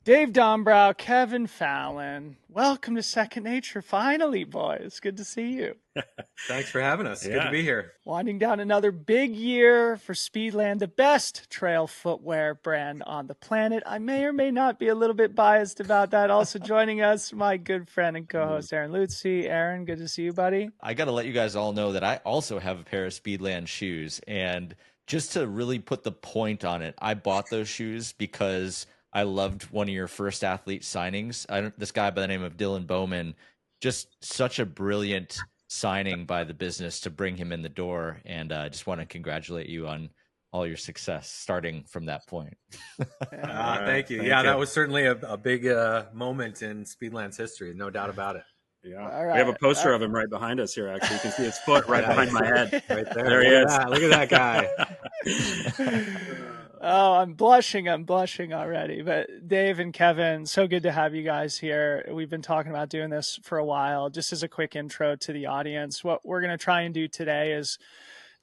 Dave Dombrow, Kevin Fallon. Welcome to Second Nature. Finally, boys. Good to see you. Thanks for having us. Good to be here. Winding down another big year for Speedland, the best trail footwear brand on the planet. I may or may not be a little bit biased about that. Also joining us, my good friend and co-host, Aaron Lutzy. Aaron, good to see you, buddy. I got to let you guys all know that I also have a pair of Speedland shoes. And just to really put the point on it, I bought those shoes because I loved one of your first athlete signings. This guy by the name of Dylan Bowman, just such a brilliant signing by the business to bring him in the door. And I just want to congratulate you on all your success starting from that point. Thank you. That was certainly a big moment in Speedland's history. No doubt about it. Yeah, right. We have a poster of him right behind us here. Actually, you can see his foot right behind my head. Right there. There he is. Look at that guy. Oh, I'm blushing already. But Dave and Kevin, so good to have you guys here. We've been talking about doing this for a while. Just as a quick intro to the audience, what we're going to try and do today is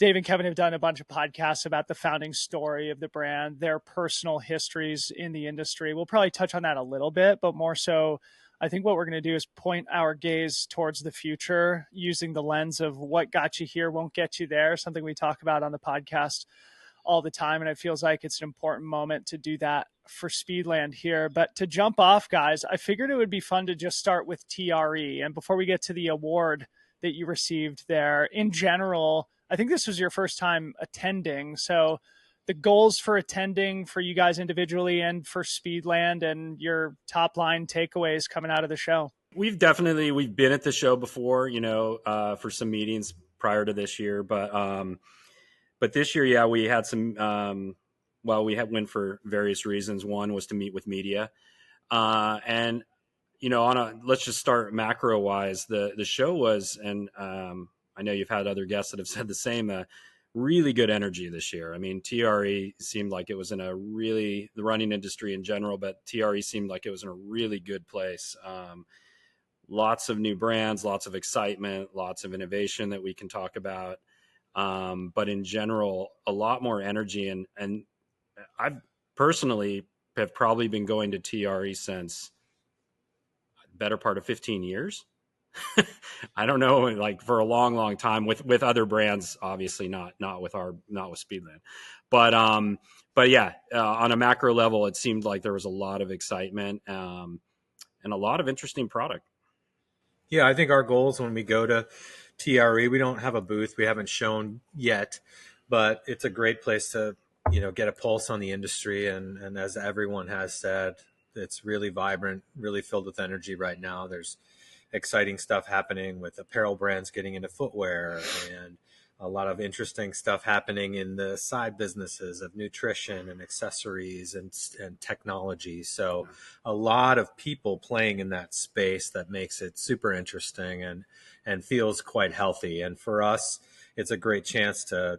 Dave and Kevin have done a bunch of podcasts about the founding story of the brand, their personal histories in the industry. We'll probably touch on that a little bit, but more so, I think what we're going to do is point our gaze towards the future using the lens of what got you here won't get you there, something we talk about on the podcast all the time. And it feels like it's an important moment to do that for Speedland here. But to jump off, guys, I figured it would be fun to just start with TRE. And before we get to the award that you received there, in general, I think this was your first time attending. So the goals for attending for you guys individually and for Speedland and your top line takeaways coming out of the show. We've been at the show before, for some meetings prior to this year, but this year, we had some, went for various reasons. One was to meet with media. Let's just start macro wise, the show was, and I know you've had other guests that have said the same, really good energy this year. I mean, TRE seemed like it was in the running industry in general, but TRE seemed like it was in a really good place. Lots of new brands, lots of excitement, lots of innovation that we can talk about. But in general, a lot more energy. And I've personally have probably been going to TRE since the better part of 15 years. I don't know, like for a long, long time with other brands, obviously not with Speedland, but yeah, on a macro level, it seemed like there was a lot of excitement, and a lot of interesting product. Yeah. I think our goals when we go to TRE, we don't have a booth. We haven't shown yet, but it's a great place to, get a pulse on the industry. And as everyone has said, it's really vibrant, really filled with energy right now. There's exciting stuff happening with apparel brands getting into footwear and a lot of interesting stuff happening in the side businesses of nutrition and accessories and technology. So a lot of people playing in that space that makes it super interesting and feels quite healthy. And for us, it's a great chance to,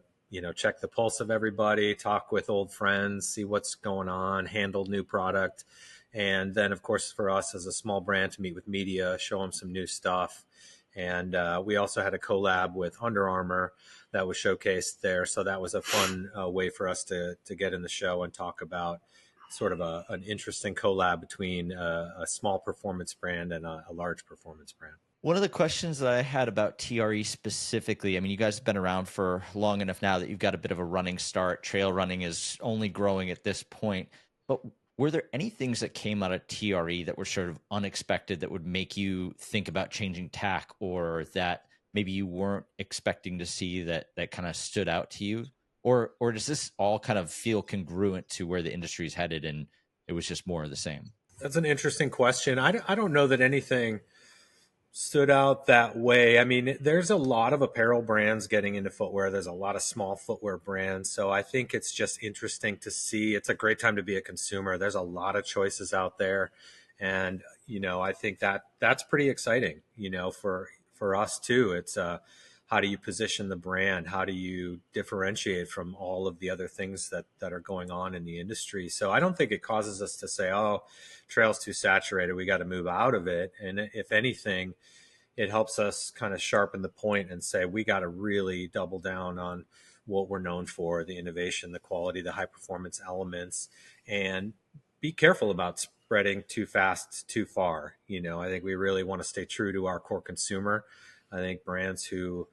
check the pulse of everybody, talk with old friends, see what's going on, handle new product. And then, of course, for us as a small brand to meet with media, show them some new stuff. And we also had a collab with Under Armour that was showcased there. So that was a fun way for us to get in the show and talk about sort of an interesting collab between a small performance brand and a large performance brand. One of the questions that I had about TRE specifically, I mean, you guys have been around for long enough now that you've got a bit of a running start. Trail running is only growing at this point. But were there any things that came out of TRE that were sort of unexpected that would make you think about changing tack, or that maybe you weren't expecting to see that kind of stood out to you? Or does this all kind of feel congruent to where the industry is headed and it was just more of the same? That's an interesting question. I don't know that anything stood out that way. I mean, there's a lot of apparel brands getting into footwear. There's a lot of small footwear brands. So I think it's just interesting to see. It's a great time to be a consumer. There's a lot of choices out there. And, I think that's pretty exciting, for us too. It's how do you position the brand? How do you differentiate from all of the other things that are going on in the industry? So I don't think it causes us to say, oh, trail's too saturated, we got to move out of it. And if anything, it helps us kind of sharpen the point and say, we got to really double down on what we're known for, the innovation, the quality, the high performance elements, and be careful about spreading too fast, too far. I think we really want to stay true to our core consumer. I think brands who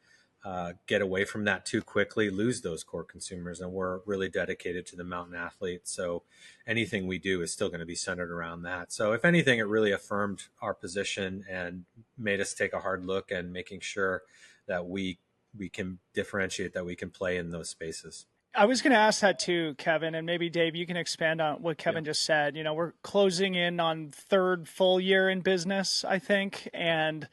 get away from that too quickly lose those core consumers, and we're really dedicated to the mountain athlete. So anything we do is still going to be centered around that. So if anything, it really affirmed our position and made us take a hard look and making sure that we can differentiate, that we can play in those spaces. I was going to ask that too, Kevin, and maybe Dave, you can expand on what Kevin just said. We're closing in on third full year in business, I think, and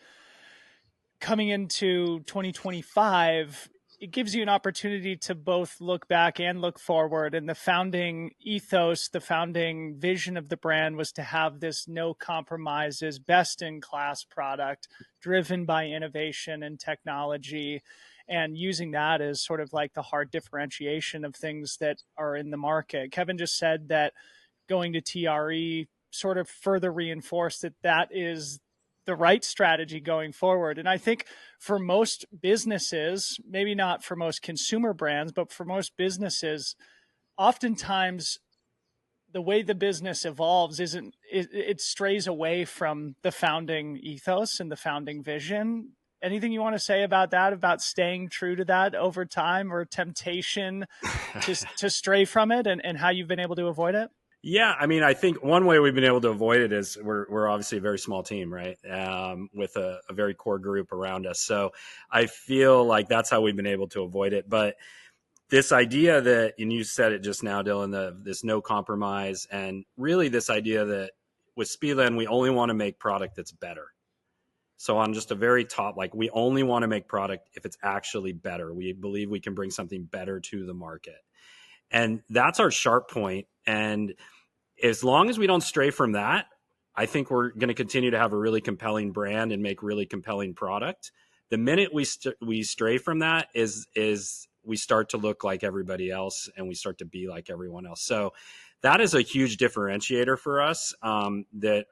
coming into 2025, it gives you an opportunity to both look back and look forward. And the founding ethos, the founding vision of the brand was to have this no compromises, best in class product driven by innovation and technology, and using that as sort of like the hard differentiation of things that are in the market. Kevin just said that going to TRE sort of further reinforced that is the right strategy going forward. And I think for most businesses, maybe not for most consumer brands, but for most businesses, oftentimes the way the business evolves it strays away from the founding ethos and the founding vision. Anything you want to say about that, about staying true to that over time, or temptation to stray from it, and how you've been able to avoid it? Yeah, I mean, I think one way we've been able to avoid it is we're obviously a very small team, right? With a very core group around us. So I feel like that's how we've been able to avoid it. But this idea that, and you said it just now, Dylan, this no compromise, and really this idea that with Speedland, we only want to make product that's better. So on just a very top, like, we only want to make product if it's actually better. We believe we can bring something better to the market. And that's our sharp point. And as long as we don't stray from that, I think we're going to continue to have a really compelling brand and make really compelling product. The minute we stray from that is we start to look like everybody else, and we start to be like everyone else. So that is a huge differentiator for us, that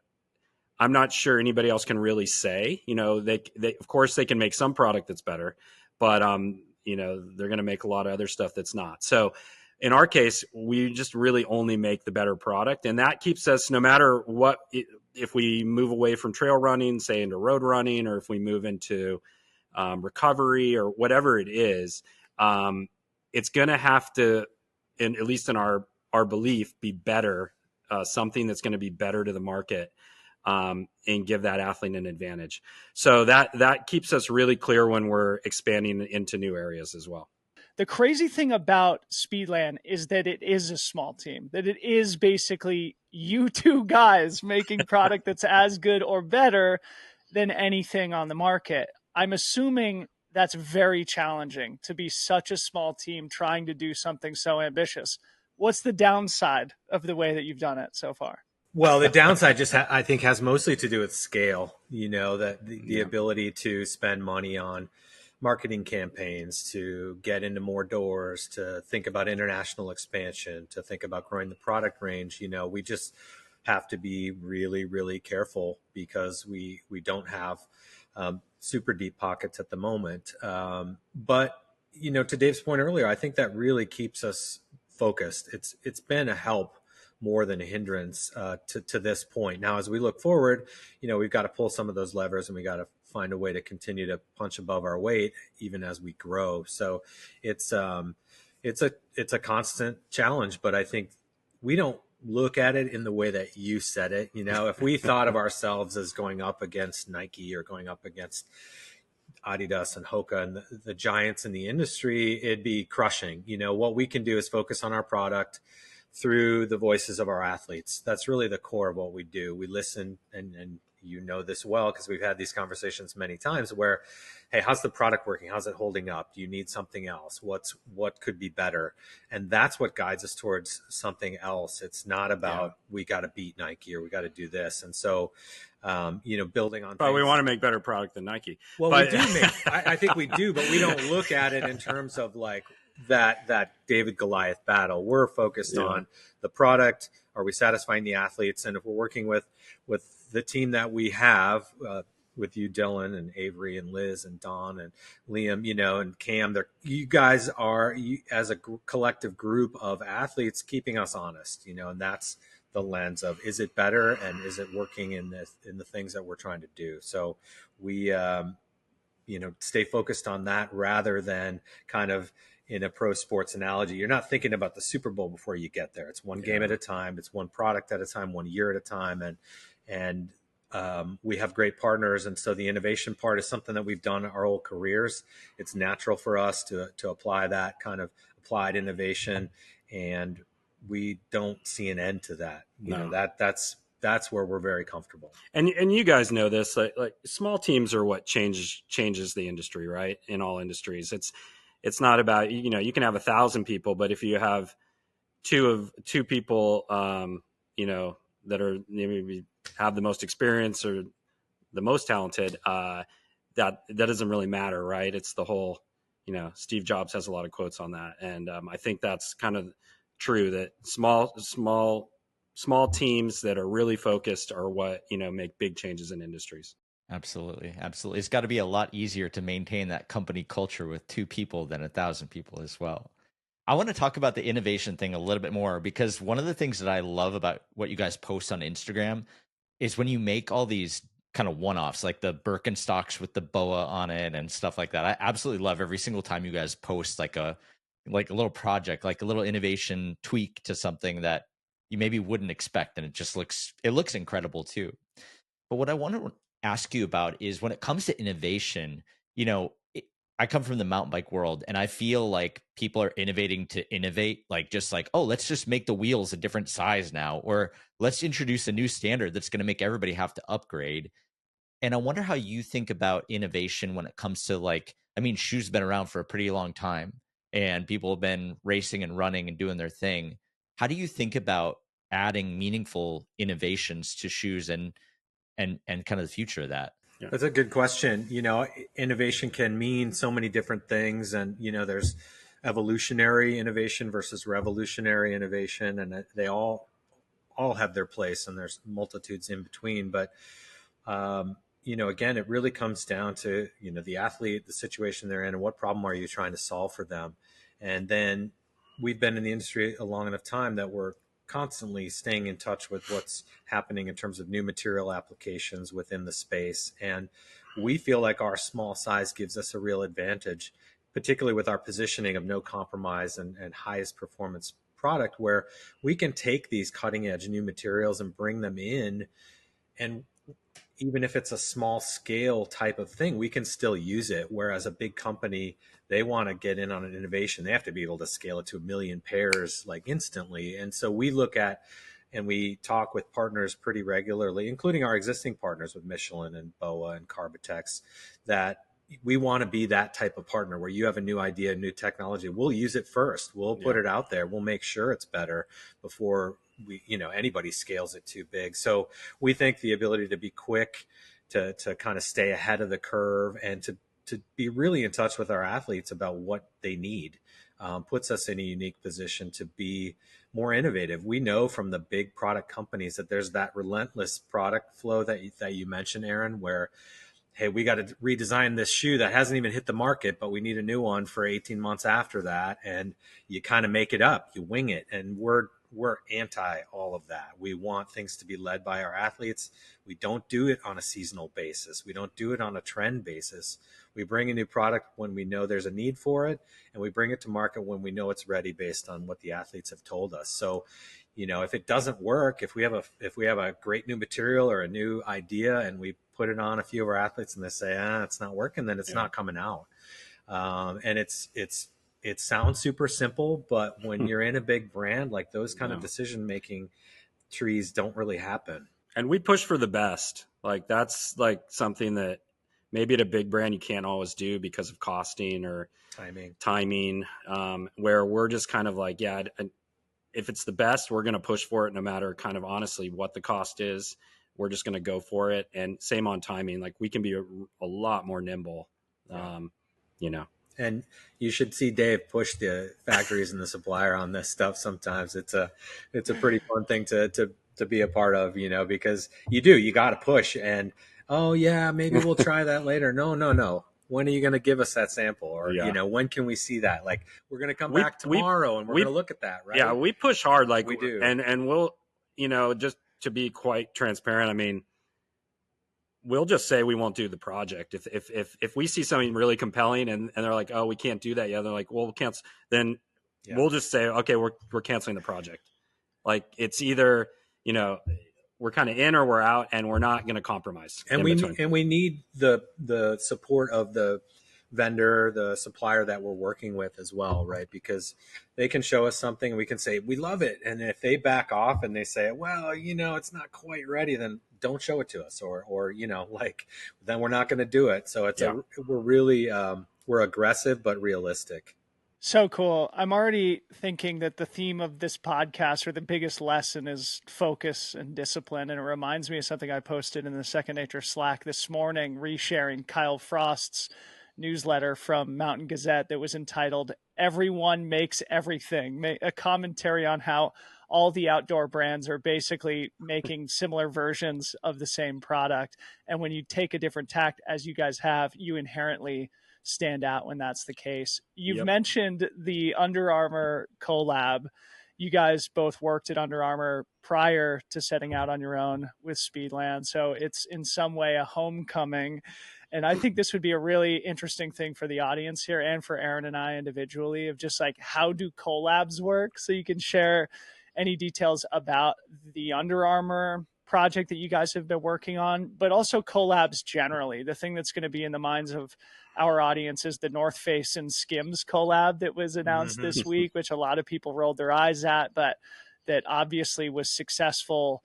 I'm not sure anybody else can really say. They of course they can make some product that's better, but they're going to make a lot of other stuff that's not. So in our case, we just really only make the better product, and that keeps us, no matter what, if we move away from trail running, say into road running, or if we move into recovery or whatever it is, it's going to have to, at least in our belief, be better, something that's going to be better to the market, and give that athlete an advantage. So that keeps us really clear when we're expanding into new areas as well. The crazy thing about Speedland is that it is a small team, that it is basically you two guys making product that's as good or better than anything on the market. I'm assuming that's very challenging to be such a small team trying to do something so ambitious. What's the downside of the way that you've done it so far? Well, the downside I think has mostly to do with scale, that the ability to spend money on marketing campaigns, to get into more doors, to think about international expansion, to think about growing the product range. We just have to be really, really careful, because we don't have super deep pockets at the moment. But, to Dave's point earlier, I think that really keeps us focused. It's been a help more than a hindrance to this point. Now, as we look forward, we've got to pull some of those levers, and we got to find a way to continue to punch above our weight even as we grow. So it's a constant challenge, but I think we don't look at it in the way that you said it. If we thought of ourselves as going up against Nike or going up against Adidas and Hoka and the giants in the industry, it'd be crushing. What we can do is focus on our product through the voices of our athletes. That's really the core of what we do. We listen, and this well, because we've had these conversations many times where, hey, how's the product working? How's it holding up? Do you need something else? What could be better? And that's what guides us towards something else. It's not about we got to beat Nike or we got to do this. And so, building on. But we want to make better product than Nike. Well, we do I think we do, but we don't look at it in terms of like that David Goliath battle. We're focused on the product. Are we satisfying the athletes? And if we're working with the team that we have, with you, Dylan, and Avery, and Liz, and Don, and Liam, and Cam, you guys are, as a collective group of athletes, keeping us honest, and that's the lens of, is it better and is it working in the things that we're trying to do? So we stay focused on that rather than kind of, in a pro sports analogy, you're not thinking about the Super Bowl before you get there. It's one game at a time. It's one product at a time, 1 year at a time. And we have great partners. And so the innovation part is something that we've done our whole careers. It's natural for us to apply that kind of applied innovation. And we don't see an end to that. That's where we're very comfortable. And you guys know this, like small teams are what changes the industry, right? In all industries, it's not about, you can have 1,000 people, but if you have two people, that are maybe have the most experience or the most talented, that doesn't really matter, right? It's the whole, Steve Jobs has a lot of quotes on that. And I think that's kind of true, that small teams that are really focused are what, make big changes in industries. Absolutely. Absolutely. It's got to be a lot easier to maintain that company culture with 2 people than 1,000 people as well. I want to talk about the innovation thing a little bit more, because one of the things that I love about what you guys post on Instagram is when you make all these kind of one-offs, like the Birkenstocks with the boa on it and stuff like that. I absolutely love every single time you guys post like a little project, like a little innovation tweak to something that you maybe wouldn't expect. And it looks incredible too. But what I want to ask you about is, when it comes to innovation, I come from the mountain bike world, and I feel like people are innovating to innovate, like just like, oh, let's just make the wheels a different size now, or let's introduce a new standard that's going to make everybody have to upgrade. And I wonder how you think about innovation when it comes to shoes have been around for a pretty long time, and people have been racing and running and doing their thing. How do you think about adding meaningful innovations to shoes and kind of the future of that? Yeah. That's a good question. Innovation can mean so many different things, and there's evolutionary innovation versus revolutionary innovation, and they all have their place, and there's multitudes in between. But again, it really comes down to the athlete, the situation they're in, and what problem are you trying to solve for them. And then we've been in the industry a long enough time that we're constantly staying in touch with what's happening in terms of new material applications within the space. And we feel like our small size gives us a real advantage, particularly with our positioning of no compromise and highest performance product, where we can take these cutting edge new materials and bring them in. And even if it's a small scale type of thing, we can still use it. Whereas a big company, they want to get in on an innovation. They have to be able to scale it to 1 million pairs instantly. And so we look at, and we talk with partners pretty regularly, including our existing partners with Michelin and BOA and Carbitex, that we want to be that type of partner where you have a new idea, new technology. We'll use it first. We'll put it out there. We'll make sure it's better before anybody scales it too big. So we think the ability to be quick, to kind of stay ahead of the curve, and to be really in touch with our athletes about what they need, puts us in a unique position to be more innovative. We know from the big product companies that there's that relentless product flow that you mentioned, Aaron, where, hey, we got to redesign this shoe that hasn't even hit the market, but we need a new one for 18 months after that. And you kind of make it up, you wing it. And we're anti all of that. We want things to be led by our athletes. We don't do it on a seasonal basis. We don't do it on a trend basis. We bring a new product when we know there's a need for it, and we bring it to market when we know it's ready based on what the athletes have told us. So, if it doesn't work, if we have a great new material or a new idea and we put it on a few of our athletes and they say, it's not working, then it's not coming out. And it sounds super simple, but when you're in a big brand, like those kind of decision-making trees don't really happen. And we push for the best. Like that's something that maybe at a big brand you can't always do because of costing or timing, where we're just kind of like, if it's the best, we're going to push for it no matter kind of honestly what the cost is. We're just going to go for it. And same on timing, like we can be a lot more nimble, And you should see Dave push the factories and the supplier on this stuff. Sometimes it's a pretty fun thing to be a part of, because you got to push, and maybe we'll try that later. No. When are you going to give us that sample? Or, when can we see that? Like, we're going to come back tomorrow and we're going to look at that, right? Yeah, we push hard. Like we do. And we'll, just to be quite transparent, I mean, we'll just say we won't do the project if we see something really compelling and they're like, oh, we can't do that yet. They're like, well, we'll cancel. Then we'll just say, okay, we're canceling the project. Like, it's either, we're kind of in or we're out, and we're not going to compromise. And we need the support of the vendor, the supplier that we're working with as well, right? Because they can show us something and we can say, we love it. And if they back off and they say, well, it's not quite ready, then don't show it to us, or then we're not going to do it. So we're really, we're aggressive, but realistic. So cool. I'm already thinking that the theme of this podcast, or the biggest lesson, is focus and discipline. And it reminds me of something I posted in the Second Nature Slack this morning, resharing Kyle Frost's newsletter from Mountain Gazette that was entitled "Everyone Makes Everything," a commentary on how all the outdoor brands are basically making similar versions of the same product. And when you take a different tact, as you guys have, you inherently stand out when that's the case. You've mentioned the Under Armour collab. You guys both worked at Under Armour prior to setting out on your own with Speedland. So it's in some way a homecoming. And I think this would be a really interesting thing for the audience here and for Aaron and I individually, of just like, how do collabs work? So you can share any details about the Under Armour project that you guys have been working on, but also collabs generally. The thing that's going to be in the minds of our audience is the North Face and Skims collab that was announced this week, which a lot of people rolled their eyes at, but that obviously was successful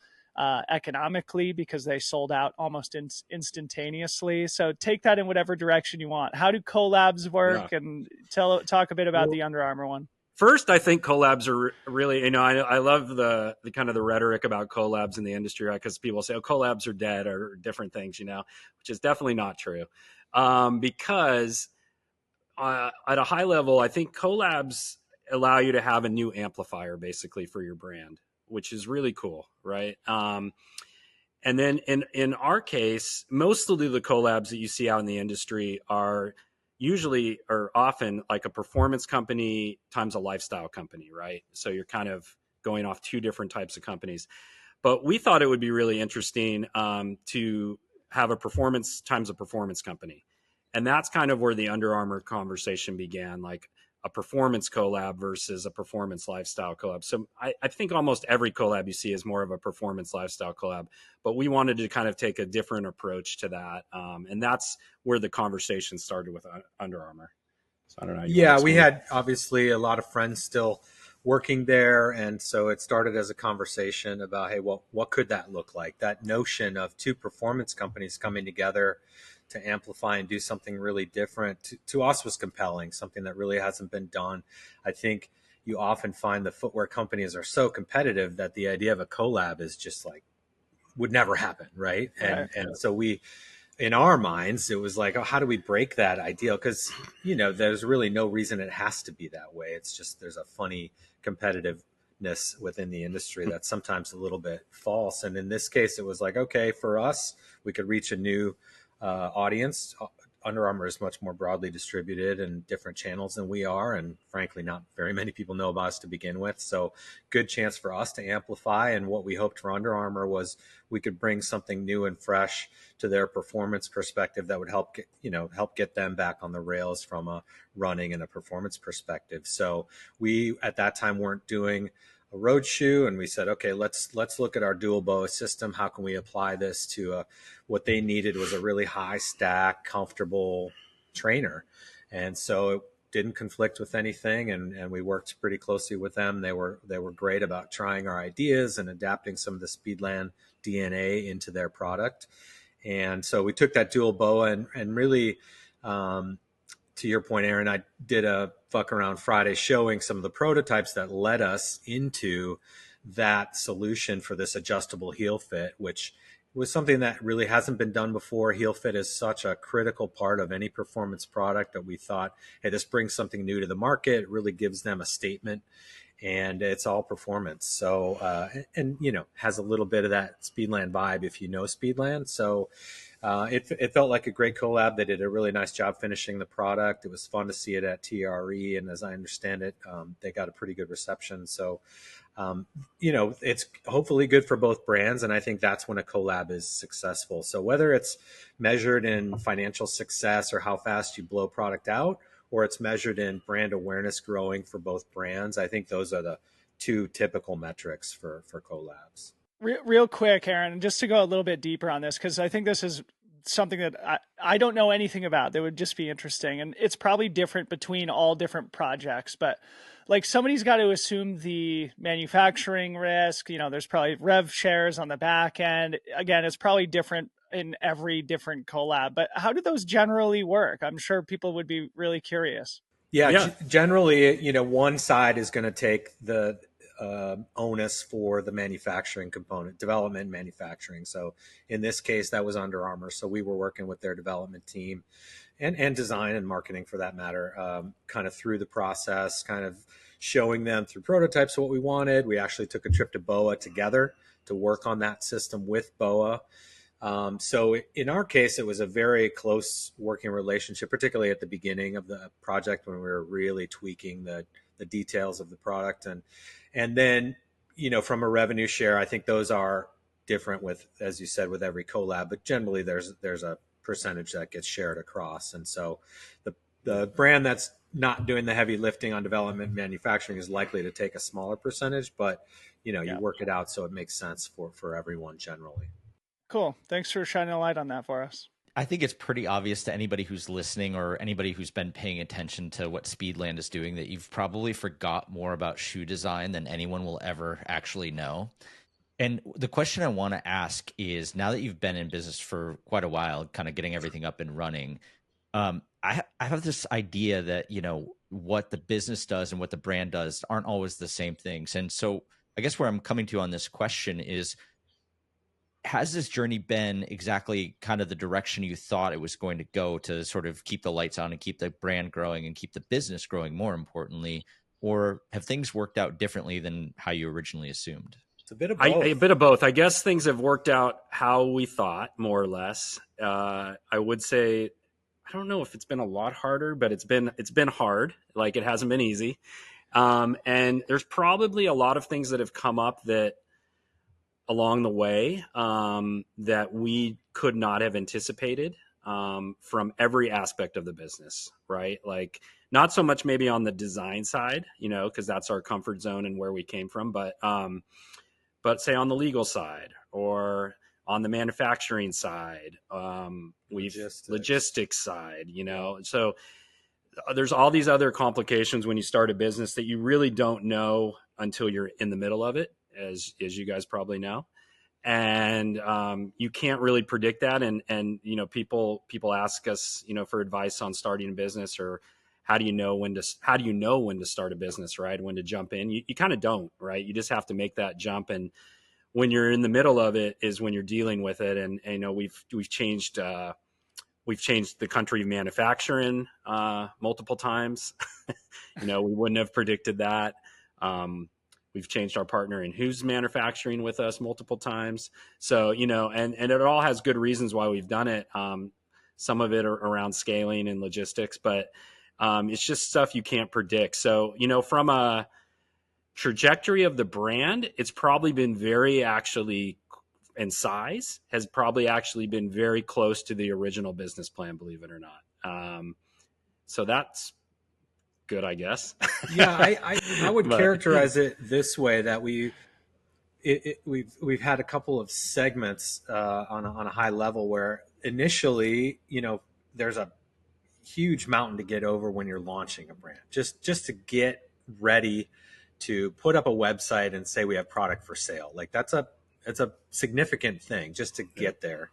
economically because they sold out almost instantaneously. So take that in whatever direction you want. How do collabs work? And talk a bit about the Under Armour one. First, I think collabs are really, I love the kind of the rhetoric about collabs in the industry, right? Because people say, oh, collabs are dead, or different things, which is definitely not true. Because at a high level, I think collabs allow you to have a new amplifier basically for your brand, which is really cool, right? And then in our case, most of the collabs that you see out in the industry are often like a performance company times a lifestyle company, right? So you're kind of going off two different types of companies. But we thought it would be really interesting to have a performance times a performance company. And that's kind of where the Under Armour conversation began, like a performance collab versus a performance lifestyle collab. So I think almost every collab you see is more of a performance lifestyle collab, but we wanted to kind of take a different approach to that. And that's where the conversation started with Under Armour. So I don't know. Yeah, we had obviously a lot of friends still working there. And so it started as a conversation about, hey, well, what could that look like? That notion of two performance companies coming together to amplify and do something really different to us was compelling, something that really hasn't been done. I think you often find the footwear companies are so competitive that the idea of a collab is just like, would never happen, right? And so we, in our minds, it was like, oh, how do we break that ideal? Because, there's really no reason it has to be that way. It's just, there's a funny competitiveness within the industry that's sometimes a little bit false. And in this case, it was like, okay, for us, we could reach a new audience. Under Armour is much more broadly distributed in different channels than we are, and frankly, not very many people know about us to begin with. So, good chance for us to amplify. And what we hoped for Under Armour was we could bring something new and fresh to their performance perspective that would help get them back on the rails from a running and a performance perspective. So, we at that time weren't doing a road shoe, and we said, okay, let's look at our dual BOA system. How can we apply this to what they needed was a really high stack, comfortable trainer. And so it didn't conflict with anything. And we worked pretty closely with them. They were great about trying our ideas and adapting some of the Speedland DNA into their product. And so we took that dual BOA and really, to your point, Aaron, I did a fuck around Friday showing some of the prototypes that led us into that solution for this adjustable heel fit, which was something that really hasn't been done before. Heel fit is such a critical part of any performance product that we thought, hey, this brings something new to the market. It really gives them a statement, and it's all performance. So, has a little bit of that Speedland vibe if you know Speedland. So, it felt like a great collab. They did a really nice job finishing the product. It was fun to see it at TRE, and as I understand it, they got a pretty good reception. So It's hopefully good for both brands. And I think that's when a collab is successful. So whether it's measured in financial success or how fast you blow product out, or it's measured in brand awareness growing for both brands, I think those are the two typical metrics for collabs. Real quick, Aaron, just to go a little bit deeper on this, because I think this is something that I don't know anything about that would just be interesting. And it's probably different between all different projects, but like somebody's got to assume the manufacturing risk. There's probably rev shares on the back end. Again, it's probably different in every different collab, but how do those generally work? I'm sure people would be really curious. Yeah. Generally, one side is going to take the onus for the manufacturing component, development and manufacturing. So in this case, that was Under Armour. So we were working with their development team and design and marketing for that matter, kind of through the process, kind of showing them through prototypes what we wanted. We actually took a trip to BOA together to work on that system with BOA. So in our case, it was a very close working relationship, particularly at the beginning of the project when we were really tweaking the details of the product. And then, from a revenue share, I think those are different with, as you said, with every collab, but generally there's a percentage that gets shared across. And so the brand that's not doing the heavy lifting on development and manufacturing is likely to take a smaller percentage, but you work it out so it makes sense for everyone generally. Cool. Thanks for shining a light on that for us. I think it's pretty obvious to anybody who's listening or anybody who's been paying attention to what Speedland is doing that you've probably forgot more about shoe design than anyone will ever actually know. And the question I want to ask is, now that you've been in business for quite a while, kind of getting everything up and running, I have this idea that, what the business does and what the brand does aren't always the same things. And so I guess where I'm coming to on this question is, has this journey been exactly kind of the direction you thought it was going to go to sort of keep the lights on and keep the brand growing and keep the business growing, more importantly, or have things worked out differently than how you originally assumed? It's a bit of both. A bit of both. I guess things have worked out how we thought, more or less. I would say, I don't know if it's been a lot harder, but it's been hard. Like, it hasn't been easy. And there's probably a lot of things that have come up that along the way that we could not have anticipated from every aspect of the business, right? Like, not so much maybe on the design side, because that's our comfort zone and where we came from, but say on the legal side or on the manufacturing side, logistics side, so there's all these other complications when you start a business that you really don't know until you're in the middle of it, as you guys probably know. And you can't really predict that. And people ask us, for advice on starting a business, or how do you know when to start a business, right? When to jump in. You kind of don't, right? You just have to make that jump. And when you're in the middle of it is when you're dealing with it. And we've changed the country of manufacturing multiple times. We wouldn't have predicted that. We've changed our partner in who's manufacturing with us multiple times. So, and it all has good reasons why we've done it. Some of it are around scaling and logistics, but it's just stuff you can't predict. So, from a trajectory of the brand, it's probably been and size has probably actually been very close to the original business plan, believe it or not. So that's good, I guess. Yeah, I would characterize it this way, that we've had a couple of segments on a high level where initially, there's a huge mountain to get over when you're launching a brand. Just to get ready to put up a website and say we have product for sale. Like, it's a significant thing just to get there.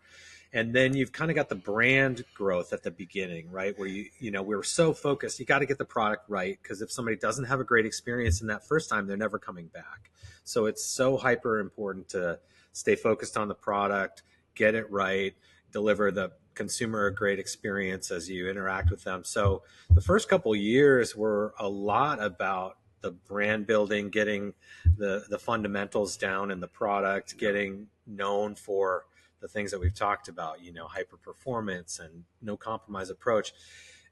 And then you've kind of got the brand growth at the beginning, right? Where we were so focused, you got to get the product right, because if somebody doesn't have a great experience in that first time, they're never coming back. So it's so hyper important to stay focused on the product, get it right, deliver the consumer a great experience as you interact with them. So the first couple of years were a lot about the brand building, getting the fundamentals down in the product, getting known for the things that we've talked about, hyper performance and no compromise approach.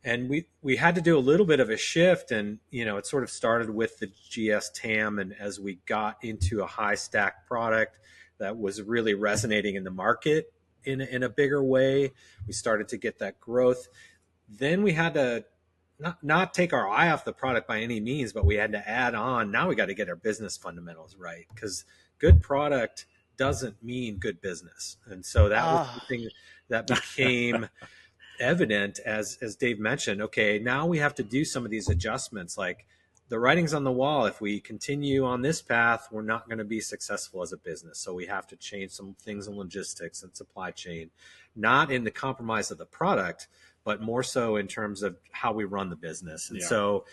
And we had to do a little bit of a shift, and it sort of started with the GS TAM, and as we got into a high stack product that was really resonating in the market in a bigger way, we started to get that growth. Then we had to not take our eye off the product by any means, but we had to add on. Now we got to get our business fundamentals right, because good product doesn't mean good business. And so that was the thing that became evident as Dave mentioned. Okay, now we have to do some of these adjustments. Like, the writing's on the wall. If we continue on this path, we're not going to be successful as a business. So we have to change some things in logistics and supply chain, not in the compromise of the product, but more so in terms of how we run the business. And so,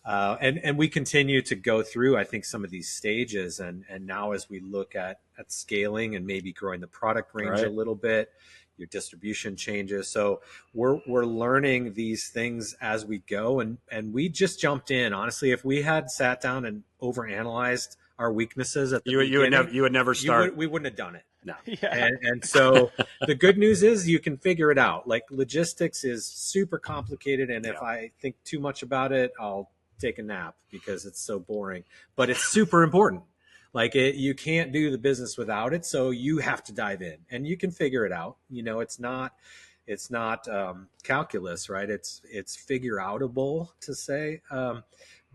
and we continue to go through, I think, some of these stages. And now as we look at scaling and maybe growing the product range a little bit, your distribution changes. So we're learning these things as we go. And we just jumped in. Honestly, if we had sat down and overanalyzed our weaknesses at the beginning, you would never start. We wouldn't have done it. No. Yeah. And so the good news is you can figure it out. Like, logistics is super complicated. And if I think too much about it, I'll take a nap because it's so boring, but it's super important. Like, you can't do the business without it. So you have to dive in and you can figure it out. It's not calculus, right? It's figure outable, to say.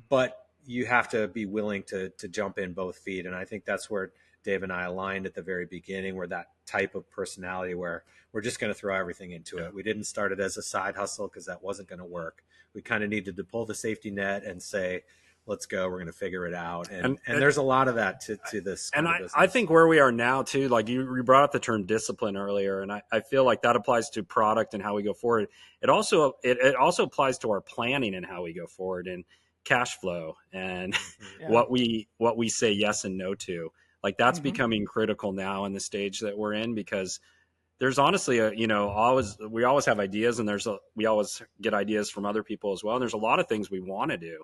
But you have to be willing to jump in both feet. And I think that's where Dave and I aligned at the very beginning. We're that type of personality where we're just going to throw everything into it. We didn't start it as a side hustle because that wasn't going to work. We kind of needed to pull the safety net and say, let's go, we're going to figure it out. And there's a lot of that to this. And I think where we are now too, like you brought up the term discipline earlier, and I feel like that applies to product and how we go forward. It also applies to our planning and how we go forward, and cash flow and what we say yes and no to. Like, that's becoming critical now in the stage that we're in, because there's honestly we always have ideas, and we always get ideas from other people as well. And there's a lot of things we want to do,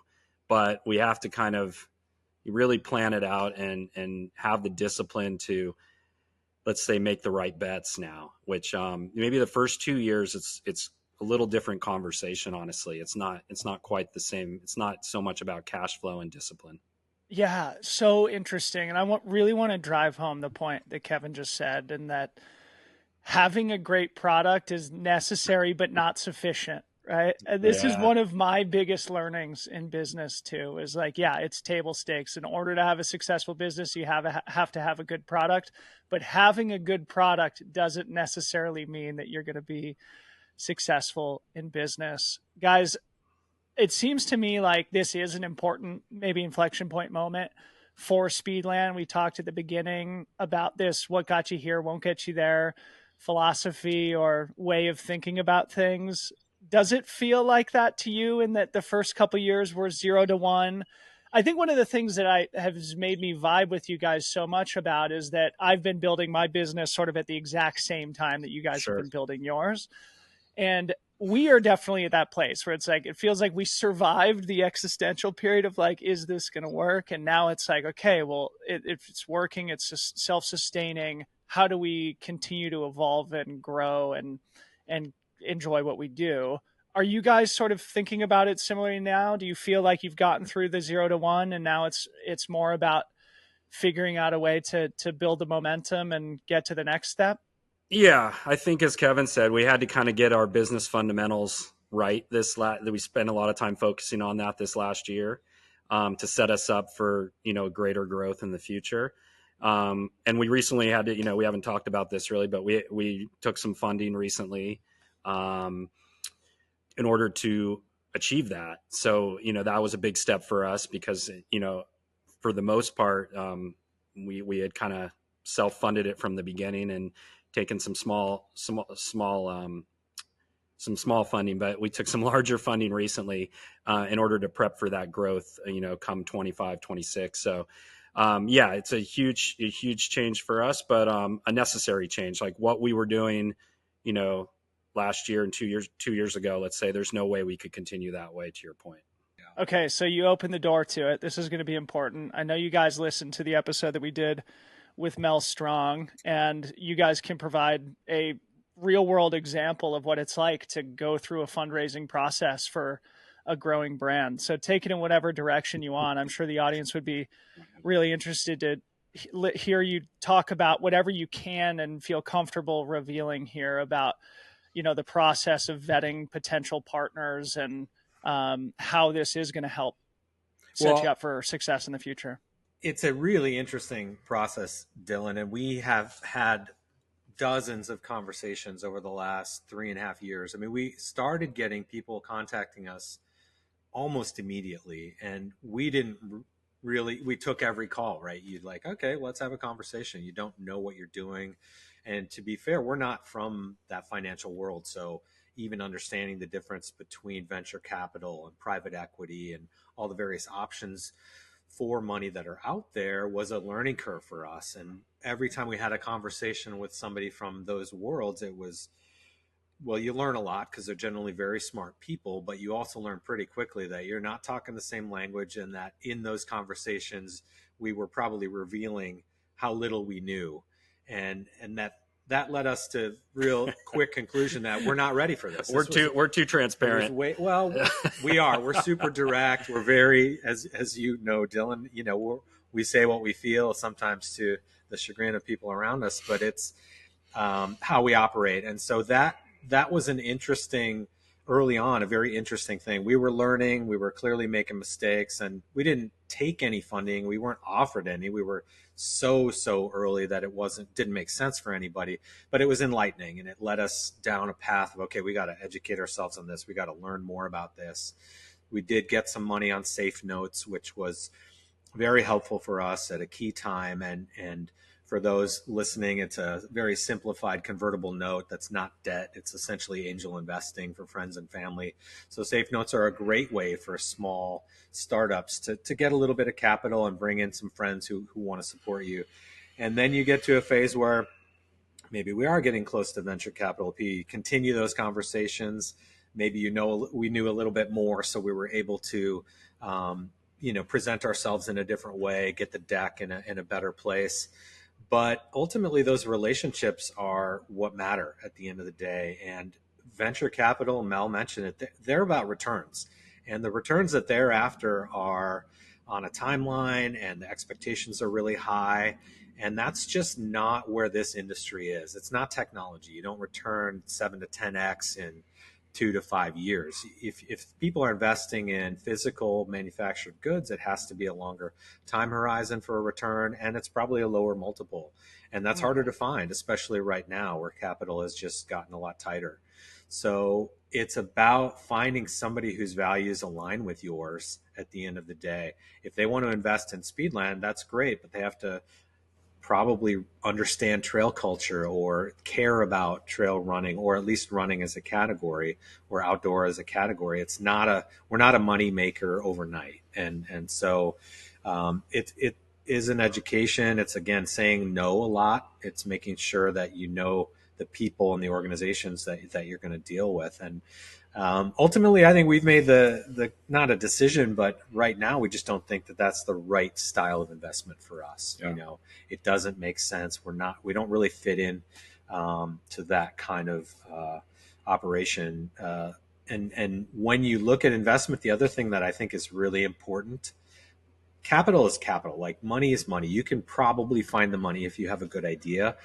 but we have to kind of really plan it out and have the discipline to, let's say, make the right bets now, which maybe the first 2 years, it's a little different conversation. Honestly, it's not quite the same. It's not so much about cash flow and discipline. Yeah, so interesting. And I really want to drive home the point that Kevin just said, and that having a great product is necessary but not sufficient, right? And this is one of my biggest learnings in business too, is like, it's table stakes. In order to have a successful business, you have to have a good product, but having a good product doesn't necessarily mean that you're going to be successful in business. Guys, it seems to me like this is an important, maybe inflection point moment for Speedland. We talked at the beginning about this, what got you here won't get you there, philosophy or way of thinking about things. Does it feel like that to you, in that the first couple of years were 0 to 1? I think one of the things that has made me vibe with you guys so much about is that I've been building my business sort of at the exact same time that you guys have been building yours. And we are definitely at that place where it's like, it feels like we survived the existential period of like, is this going to work? And now it's like, okay, well, if it's working, it's just self-sustaining. How do we continue to evolve and grow and enjoy what we do? Are you guys sort of thinking about it similarly now? Do you feel like you've gotten through the 0 to 1 and now it's more about figuring out a way to build the momentum and get to the next step? Yeah, I think, as Kevin said, we had to kind of get our business fundamentals right. We spent a lot of time focusing on that this last year to set us up for, greater growth in the future. And we recently had to, we haven't talked about this really, but we took some funding recently in order to achieve that. So, that was a big step for us because, for the most part, we had kind of self-funded it from the beginning and taken some small funding, but we took some larger funding recently in order to prep for that growth, come 25, 26. So, it's a huge change for us, but a necessary change. Like what we were doing, last year and 2 years ago, let's say, there's no way we could continue that way, to your point. Okay, so you opened the door to it. This is going to be important. I know you guys listened to the episode that we did with Mel Strong, and you guys can provide a real world example of what it's like to go through a fundraising process for a growing brand. So take it in whatever direction you want. I'm sure the audience would be really interested to hear you talk about whatever you can and feel comfortable revealing here about, the process of vetting potential partners and how this is going to help set you up for success in the future. It's a really interesting process, Dylan, and we have had dozens of conversations over the last 3.5 years. I mean, we started getting people contacting us almost immediately, and we didn't we took every call, right? You'd like, okay, let's have a conversation. You don't know what you're doing. And to be fair, we're not from that financial world. So even understanding the difference between venture capital and private equity and all the various options for money that are out there was a learning curve for us. And every time we had a conversation with somebody from those worlds, it was, well, you learn a lot because they're generally very smart people, but you also learn pretty quickly that you're not talking the same language, and that in those conversations, we were probably revealing how little we knew. And that led us to real quick conclusion that we're not ready for this. We're too transparent. We are. We're super direct. We're very, as you know, Dylan, we say what we feel, sometimes to the chagrin of people around us, but it's how we operate. And so that was an interesting, early on, a very interesting thing. We were learning, we were clearly making mistakes, and we didn't take any funding. We weren't offered any. We were so early that it didn't make sense for anybody, but it was enlightening, and it led us down a path of, okay, we got to educate ourselves on this. We got to learn more about this. We did get some money on safe notes, which was very helpful for us at a key time. And for those listening, it's a very simplified convertible note that's not debt. It's essentially angel investing for friends and family. So safe notes are a great way for small startups to get a little bit of capital and bring in some friends who want to support you. And then you get to a phase where maybe we are getting close to venture capital. If you continue those conversations, maybe we knew a little bit more, so we were able to present ourselves in a different way, get the deck in a better place. But ultimately, those relationships are what matter at the end of the day. And venture capital, Mel mentioned it, they're about returns. And the returns that they're after are on a timeline, and the expectations are really high. And that's just not where this industry is. It's not technology. You don't return 7 to 10x in 2 to 5 years. If people are investing in physical manufactured goods, it has to be a longer time horizon for a return, and it's probably a lower multiple. And that's harder to find, especially right now where capital has just gotten a lot tighter. So it's about finding somebody whose values align with yours at the end of the day. If they want to invest in Speedland, that's great, but they have to probably understand trail culture or care about trail running, or at least running as a category or outdoor as a category. We're not a money maker overnight. And so it is an education. It's, again, saying no a lot. It's making sure that you know the people and the organizations that you're going to deal with. And ultimately, I think we've made the not a decision, but right now we just don't think that that's the right style of investment for us. Yeah. It doesn't make sense. We don't really fit in to that kind of operation. And when you look at investment, the other thing that I think is really important, capital is capital. Like, money is money. You can probably find the money if you have a good idea.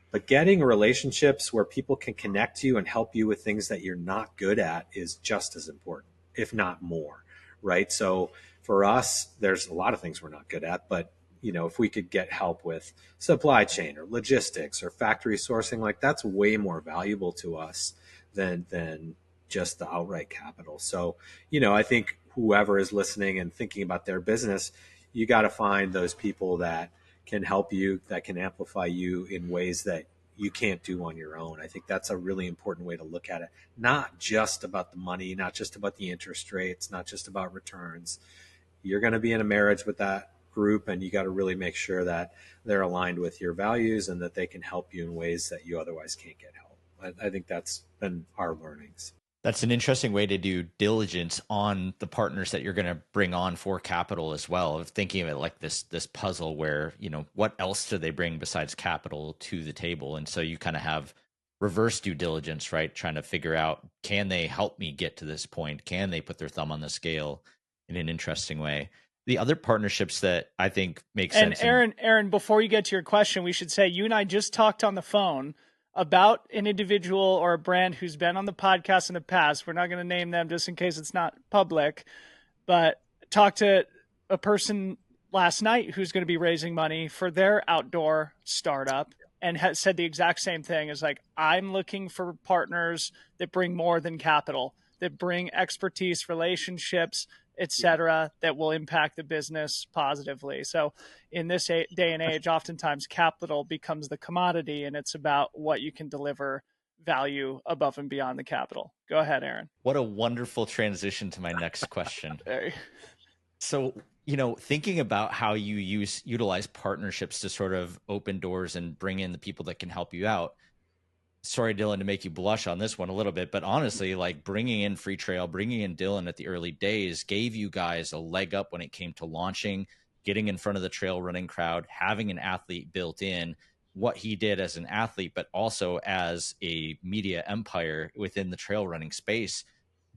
But getting relationships where people can connect to you and help you with things that you're not good at is just as important, if not more, right? So for us, there's a lot of things we're not good at, but if we could get help with supply chain or logistics or factory sourcing, like, that's way more valuable to us than just the outright capital. So, I think whoever is listening and thinking about their business, you got to find those people that can help you, that can amplify you in ways that you can't do on your own. I think that's a really important way to look at it. Not just about the money, not just about the interest rates, not just about returns. You're going to be in a marriage with that group, and you got to really make sure that they're aligned with your values and that they can help you in ways that you otherwise can't get help. I think that's been our learnings. That's an interesting way to do diligence on the partners that you're going to bring on for capital as well, of thinking of it like this puzzle where, what else do they bring besides capital to the table? And so you kind of have reverse due diligence, right? Trying to figure out, can they help me get to this point? Can they put their thumb on the scale in an interesting way? The other partnerships that I think make And sense. Aaron, before you get to your question, we should say you and I just talked on the phone about an individual or a brand who's been on the podcast in the past. We're not going to name them just in case it's not public, but talked to a person last night who's going to be raising money for their outdoor startup and has said the exact same thing. Is like, I'm looking for partners that bring more than capital, that bring expertise, relationships, etc., that will impact the business positively. So in this day and age, oftentimes capital becomes the commodity, and it's about what you can deliver value above and beyond the capital. Go ahead, Aaron. What a wonderful transition to my next question. So, thinking about how you utilize partnerships to sort of open doors and bring in the people that can help you out. Sorry, Dylan, to make you blush on this one a little bit, but honestly, like bringing in Free Trail, bringing in Dylan at the early days gave you guys a leg up when it came to launching, getting in front of the trail running crowd, having an athlete built in, what he did as an athlete, but also as a media empire within the trail running space,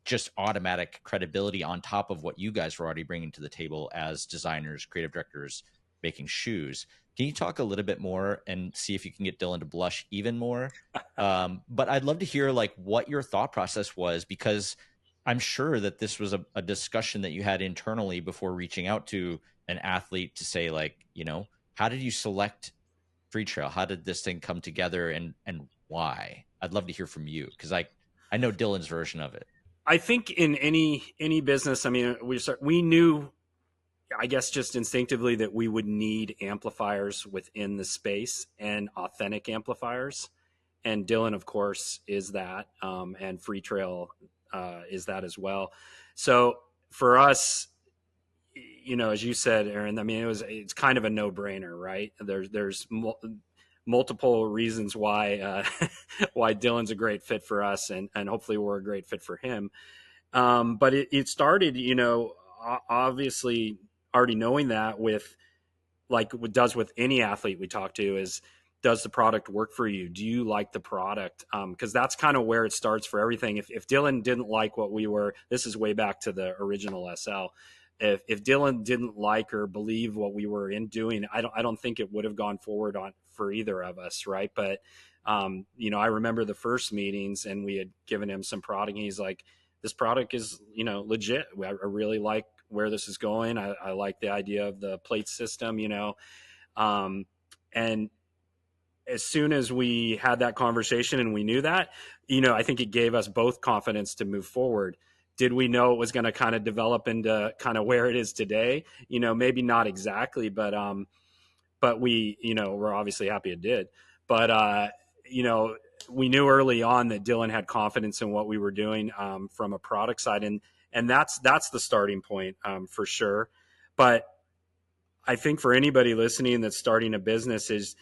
just automatic credibility on top of what you guys were already bringing to the table as designers, creative directors, making shoes. Can you talk a little bit more and see if you can get Dylan to blush even more? But I'd love to hear like what your thought process was, because I'm sure that this was a discussion that you had internally before reaching out to an athlete to say, like, how did you select Free Trail? How did this thing come together, and why? I'd love to hear from you, because I know Dylan's version of it. I think in any business, I mean, we knew, I guess, just instinctively that we would need amplifiers within the space, and authentic amplifiers. And Dylan, of course, is that, and Free Trail is that as well. So for us, as you said, Aaron, I mean, it's kind of a no-brainer, right? There's multiple reasons why why Dylan's a great fit for us, and hopefully we're a great fit for him. But it started, obviously already knowing that, with like what does with any athlete we talk to, is, does the product work for you? Do you like the product? Because that's kind of where it starts for everything. If Dylan didn't like what we were, this is way back to the original SL. If Dylan didn't like or believe what we were doing, I don't think it would have gone forward for either of us, right? But I remember the first meetings, and we had given him some product, and he's like, "This product is legit. I really like where this is going. I like the idea of the plate system, and as soon as we had that conversation and we knew that, I think it gave us both confidence to move forward. Did we know it was going to kind of develop into kind of where it is today? Maybe not exactly, but we, we're obviously happy it did. But, we knew early on that Dylan had confidence in what we were doing from a product side. And that's the starting point for sure. But I think for anybody listening that's starting a business, is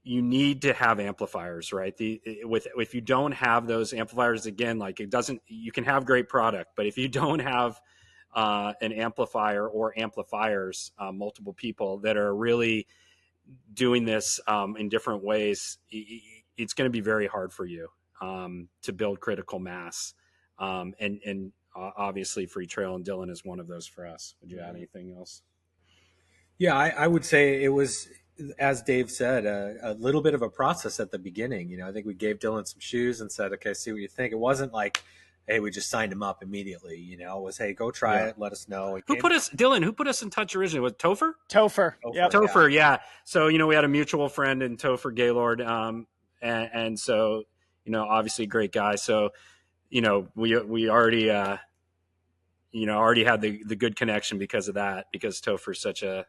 you need to have amplifiers, right? If you don't have those amplifiers, again, like you can have great product, but if you don't have an amplifier or amplifiers, multiple people that are really doing this in different ways, it's going to be very hard for you to build critical mass. And obviously Free Trail and Dylan is one of those for us. Would you add anything else? Yeah, I would say it was, as Dave said, a little bit of a process at the beginning. I think we gave Dylan some shoes and said, okay, see what you think. It wasn't like, hey, we just signed him up immediately. It was, hey, go try it. Let us know. Who put us in touch originally? Was Topher? Topher. Yep. Topher. Yeah. So, we had a mutual friend in Topher Gaylord. And so, obviously great guy. So, we already, already had the good connection because of that, because Topher's such a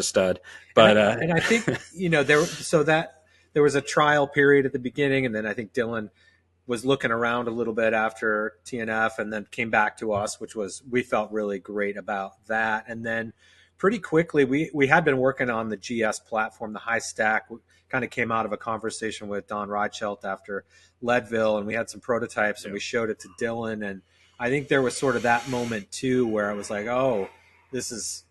stud. But and I think there was a trial period at the beginning, and then I think Dylan was looking around a little bit after TNF, and then came back to us, we felt really great about that. And then pretty quickly we had been working on the GS platform, the high stack. We kind of came out of a conversation with Don Reichelt after Leadville, and we had some prototypes, and we showed it to Dylan. And I think there was sort of that moment too where I was like, oh, this is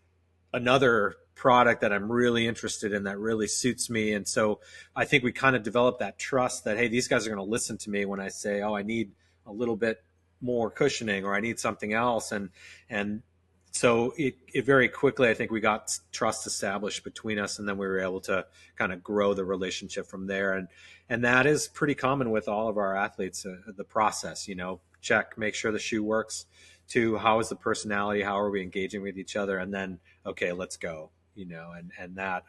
another product that I'm really interested in that really suits me. And so I think we kind of developed that trust that, hey, these guys are going to listen to me when I say, oh, I need a little bit more cushioning or I need something else. And so it very quickly, I think we got trust established between us, and then we were able to kind of grow the relationship from there. And that is pretty common with all of our athletes, the process, check, make sure the shoe works. To how is the personality? How are we engaging with each other? And then, okay, let's go, and that,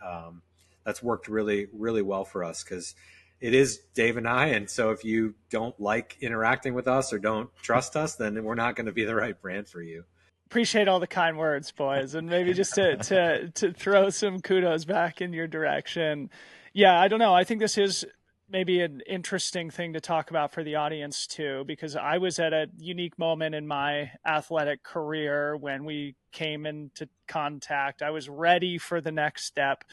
that's worked really, really well for us because it is Dave and I. And so if you don't like interacting with us or don't trust us, then we're not going to be the right brand for you. Appreciate all the kind words, boys. And maybe just to throw some kudos back in your direction. Yeah, I don't know. I think this is maybe an interesting thing to talk about for the audience too, because I was at a unique moment in my athletic career when we came into contact. I was ready for the next step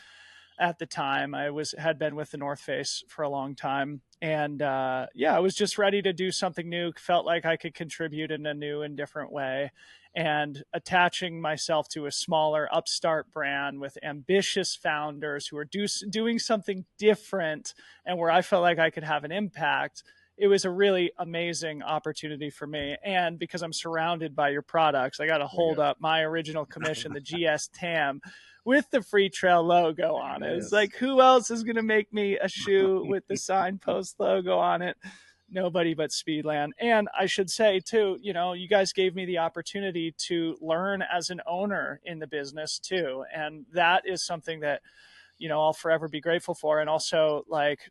at the time. I had been with the North Face for a long time. And I was just ready to do something new, felt like I could contribute in a new and different way. And attaching myself to a smaller upstart brand with ambitious founders who are doing something different and where I felt like I could have an impact, it was a really amazing opportunity for me. And because I'm surrounded by your products, I got to hold up my original commission, the GS TAM, with the Free Trail logo on it. It's like, who else is going to make me a shoe with the Signpost logo on it? Nobody but Speedland. And I should say too, you guys gave me the opportunity to learn as an owner in the business too. And that is something that, I'll forever be grateful for. And also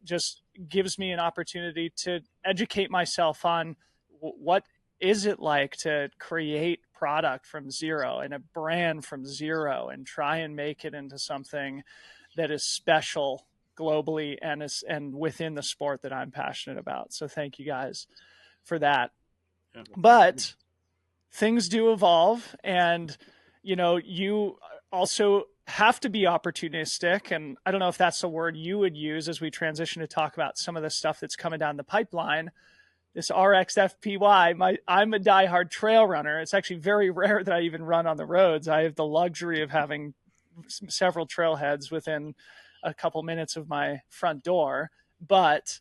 just gives me an opportunity to educate myself on what is it like to create product from zero and a brand from zero and try and make it into something that is special globally and within the sport that I'm passionate about. So thank you guys for that. Yeah. But things do evolve, and you also have to be opportunistic. And I don't know if that's the word you would use as we transition to talk about some of the stuff that's coming down the pipeline. This RXFPY, I'm a diehard trail runner. It's actually very rare that I even run on the roads. I have the luxury of having several trailheads within a couple minutes of my front door. But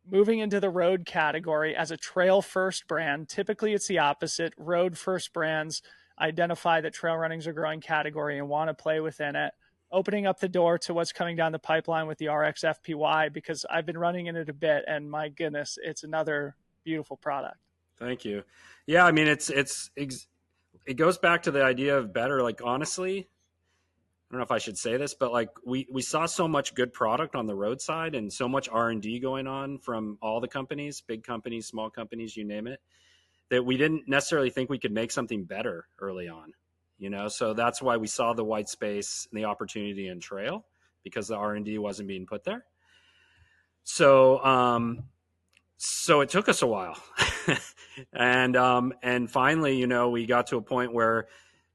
moving into the road category as a trail first brand, typically it's the opposite. Road first brands identify that trail running is a growing category and want to play within it, opening up the door to what's coming down the pipeline with the RXFPY, because I've been running in it a bit, and my goodness, it's another beautiful product. Thank you. Yeah, I mean, it goes back to the idea of better. Like, honestly, I don't know if I should say this, but we saw so much good product on the roadside and so much R&D going on from all the companies, big companies, small companies, you name it, that we didn't necessarily think we could make something better early on, so that's why we saw the white space and the opportunity in trail, because the R&D wasn't being put there. So it took us a while. and finally, we got to a point where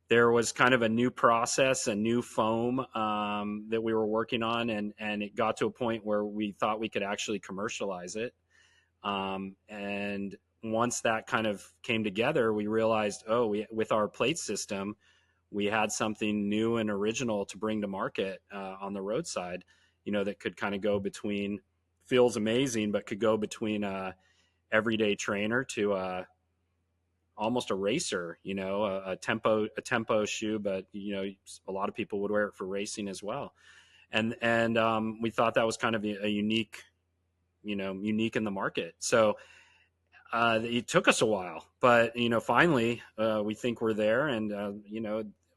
there was kind of a new process, a new foam that we were working on, and it got to a point where we thought we could actually commercialize it. And once that kind of came together, we realized, with our plate system, we had something new and original to bring to market on the roadside, that could kind of go between, feels amazing, but could go between a everyday trainer to almost a racer, a tempo shoe, but a lot of people would wear it for racing as well. And we thought that was kind of a unique in the market. So it took us a while, but finally we think we're there, and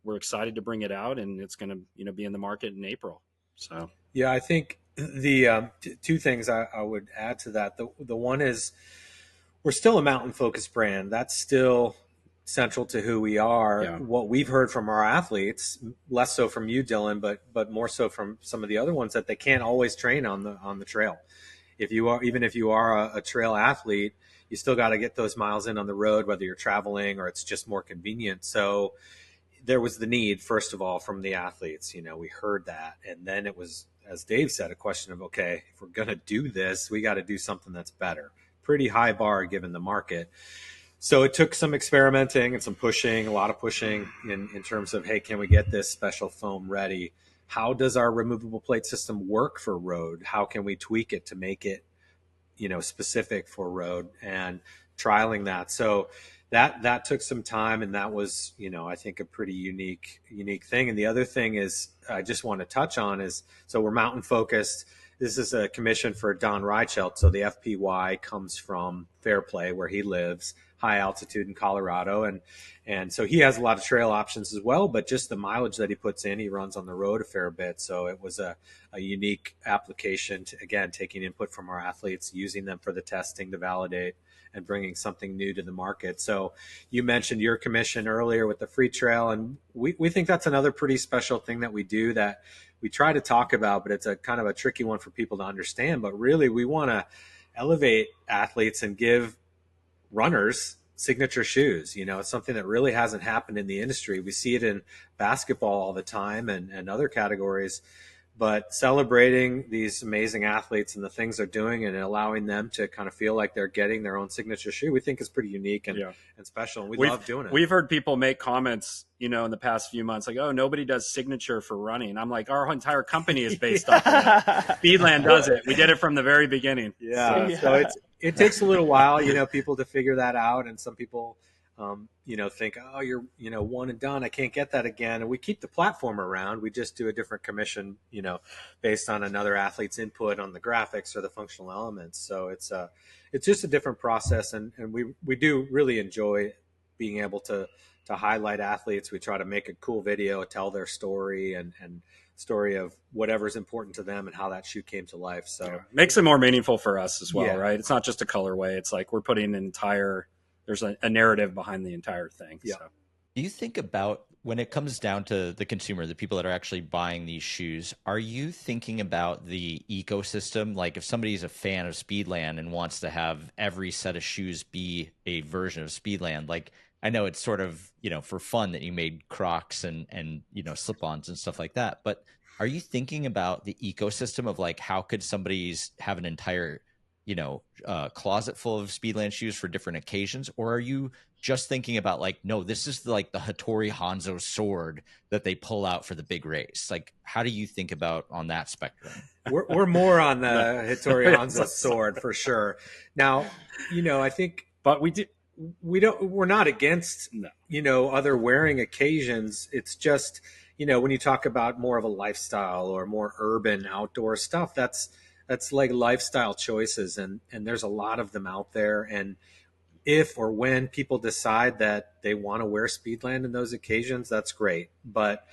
we're excited to bring it out, and it's going to be in the market in April. So yeah, I think the two things I would add to that. The one is, we're still a mountain focused brand. That's still central to who we are. Yeah. What we've heard from our athletes, less so from you, Dylan, but more so from some of the other ones, that they can't always train on the trail. If you are a trail athlete, you still got to get those miles in on the road, whether you're traveling or it's just more convenient. So there was the need, first of all, from the athletes. We heard that, and then it was, as Dave said, a question of, okay, if we're going to do this, we got to do something that's better. Pretty high bar given the market. So it took some experimenting and some pushing, a lot of pushing in terms of, hey, can we get this special foam ready? How does our removable plate system work for road? How can we tweak it to make it, specific for road, and trialing that? So that took some time, and that was, I think a pretty unique thing. And the other thing is I just want to touch on is, so we're mountain focused. This is a commission for Don Reichelt. So the FPY comes from Fairplay, where he lives, high altitude in Colorado. And so he has a lot of trail options as well, but just the mileage that he puts in, he runs on the road a fair bit. So it was a unique application to, again, taking input from our athletes, using them for the testing to validate, and bringing something new to the market. So you mentioned your commission earlier with the free trail, and we think that's another pretty special thing that we do that we try to talk about, but it's a kind of a tricky one for people to understand. But really, we want to elevate athletes and give runners signature shoes. It's something that really hasn't happened in the industry. We see it in basketball all the time and other categories, but celebrating these amazing athletes and the things they're doing and allowing them to kind of feel like they're getting their own signature shoe, we think is pretty unique and special. And we love doing it. We've heard people make comments, in the past few months, like, oh, nobody does signature for running. I'm like, our entire company is based off of it. Speedland does it. We did it from the very beginning. So it takes a little while, people to figure that out. And some people, think, oh, you're, one and done. I can't get that again. And we keep the platform around. We just do a different commission, based on another athlete's input on the graphics or the functional elements. So it's just a different process. And we do really enjoy being able to highlight athletes. We try to make a cool video, tell their story and story of whatever's important to them and how that shoe came to life. So makes it more meaningful for us as well, right? It's not just a colorway. It's like we're putting there's a narrative behind the entire thing. Yeah. So. Do you think about, when it comes down to the consumer, the people that are actually buying these shoes, are you thinking about the ecosystem? Like if somebody's a fan of Speedland and wants to have every set of shoes be a version of Speedland, like I know it's sort of, for fun that you made Crocs and slip-ons and stuff like that, but are you thinking about the ecosystem of like, how could somebody have an entire closet full of Speedland shoes for different occasions? Or are you just thinking about like, no, this is like the Hattori Hanzo sword that they pull out for the big race? Like, how do you think about on that spectrum? We're more on the Hattori Hanzo sword for sure. Now, I think, but we're not against, other wearing occasions. It's just, when you talk about more of a lifestyle or more urban outdoor stuff, that's like lifestyle choices. And there's a lot of them out there. And if or when people decide that they want to wear Speedland in those occasions, that's great. But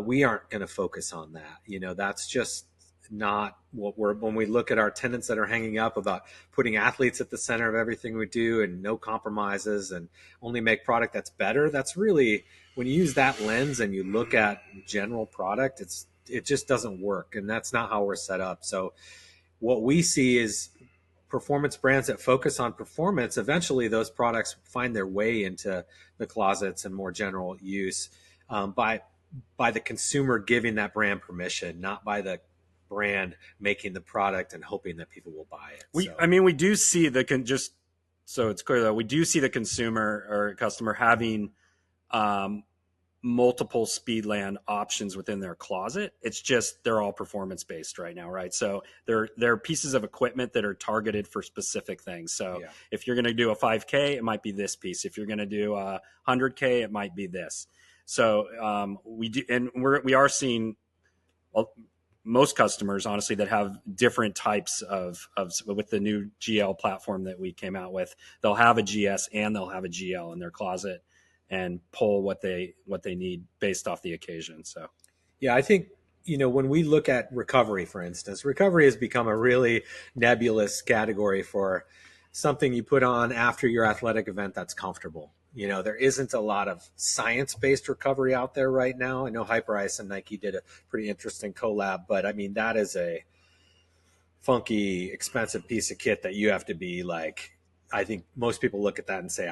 we aren't going to focus on that. That's just not what when we look at our tenets that are hanging up about putting athletes at the center of everything we do and no compromises and only make product that's better. That's really, when you use that lens and you look at general product, it just doesn't work. And that's not how we're set up. So what we see is performance brands that focus on performance. Eventually those products find their way into the closets and more general use by the consumer giving that brand permission, not by the brand making the product and hoping that people will buy it. We do see just so it's clear that we do see the consumer or customer having multiple Speedland options within their closet. It's just they're all performance based right now, right? So they're pieces of equipment that are targeted for specific things. So if you're going to do a 5K, it might be this piece. If you're going to do a 100K, it might be this. So we are seeing most customers, honestly, that have different types of with the new GL platform that we came out with, they'll have a GS and they'll have a GL in their closet and pull what they need based off the occasion. So, yeah, I think, when we look at recovery, for instance, recovery has become a really nebulous category for something you put on after your athletic event that's comfortable. There isn't a lot of science-based recovery out there right now. I know Hyperice and Nike did a pretty interesting collab, but I mean, that is a funky, expensive piece of kit that you have to be like, I think most people look at that and say,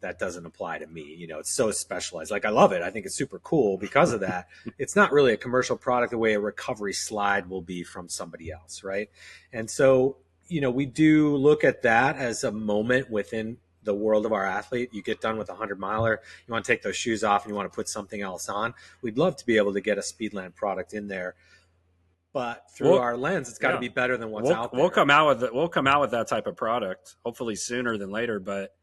that doesn't apply to me. It's so specialized. Like, I love it. I think it's super cool because of that. It's not really a commercial product the way a recovery slide will be from somebody else, right? And so, we do look at that as a moment within the world of our athlete. You get done with a 100-miler, you want to take those shoes off and you want to put something else on. We'd love to be able to get a Speedland product in there. But through our lens, it's got to be better than what's out there. We'll come out with that type of product, hopefully sooner than later, but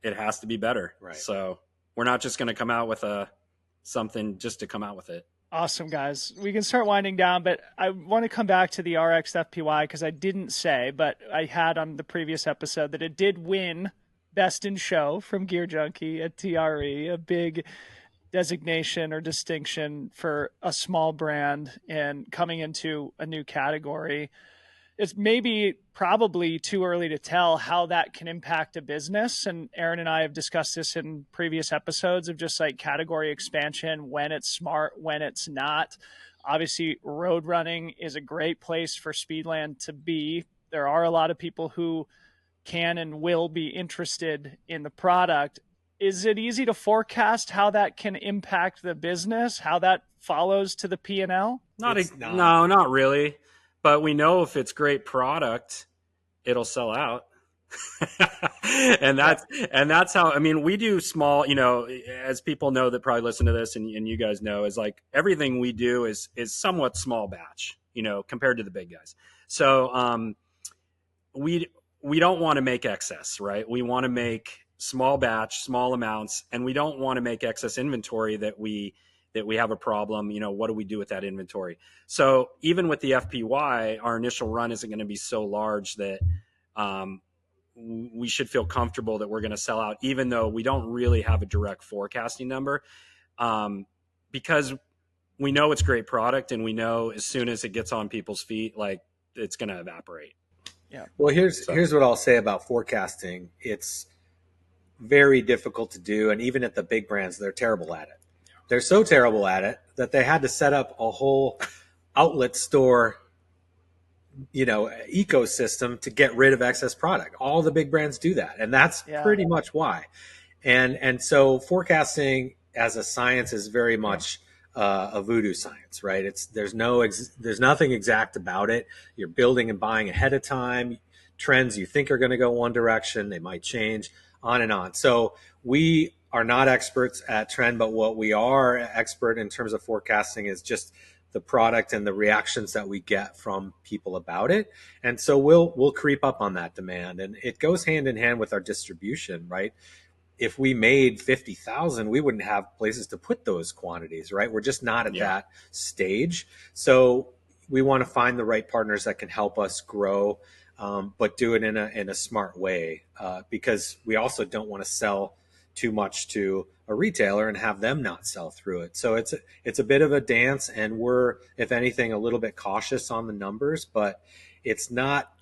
it has to be better. Right. So we're not just going to come out with something just to come out with it. Awesome, guys. We can start winding down, but I want to come back to the RX FPY because I didn't say, but I had on the previous episode that it did win Best in Show from Gear Junkie at TRE, a big designation or distinction for a small brand and coming into a new category. It's probably too early to tell how that can impact a business. And Aaron and I have discussed this in previous episodes of just like category expansion, when it's smart, when it's not. Obviously, road running is a great place for Speedland to be. There are a lot of people who can and will be interested in the product. Is it easy to forecast how that can impact the business, how that follows to the P&L? No, not really. But we know if it's great product, it'll sell out. and that's how, I mean, we do small, as people know that probably listen to this and you guys know, is like everything we do is somewhat small batch, compared to the big guys. So we don't want to make excess, right? We want to make small batch, small amounts, and we don't want to make excess inventory that we have a problem. What do we do with that inventory? So even with the FPY, our initial run isn't going to be so large that we should feel comfortable that we're going to sell out, even though we don't really have a direct forecasting number, because we know it's great product and we know as soon as it gets on people's feet, like it's going to evaporate. Yeah. Well, here's what I'll say about forecasting. It's very difficult to do. And even at the big brands, they're terrible at it. They're so terrible at it that they had to set up a whole outlet store, ecosystem to get rid of excess product. All the big brands do that. And that's pretty much why. And so forecasting as a science is very much a voodoo science, right? There's nothing exact about it. You're building and buying ahead of time. Trends you think are going to go one direction, they might change, on and on. So we are not experts at trend, but what we are expert in terms of forecasting is just the product and the reactions that we get from people about it. And so we'll creep up on that demand, and it goes hand in hand with our distribution, right? If we made 50,000, we wouldn't have places to put those quantities, right? We're just not at that stage. So we want to find the right partners that can help us grow, but do it in a smart way, because we also don't want to sell too much to a retailer and have them not sell through it. So it's a bit of a dance, and we're, if anything, a little bit cautious on the numbers, but it's not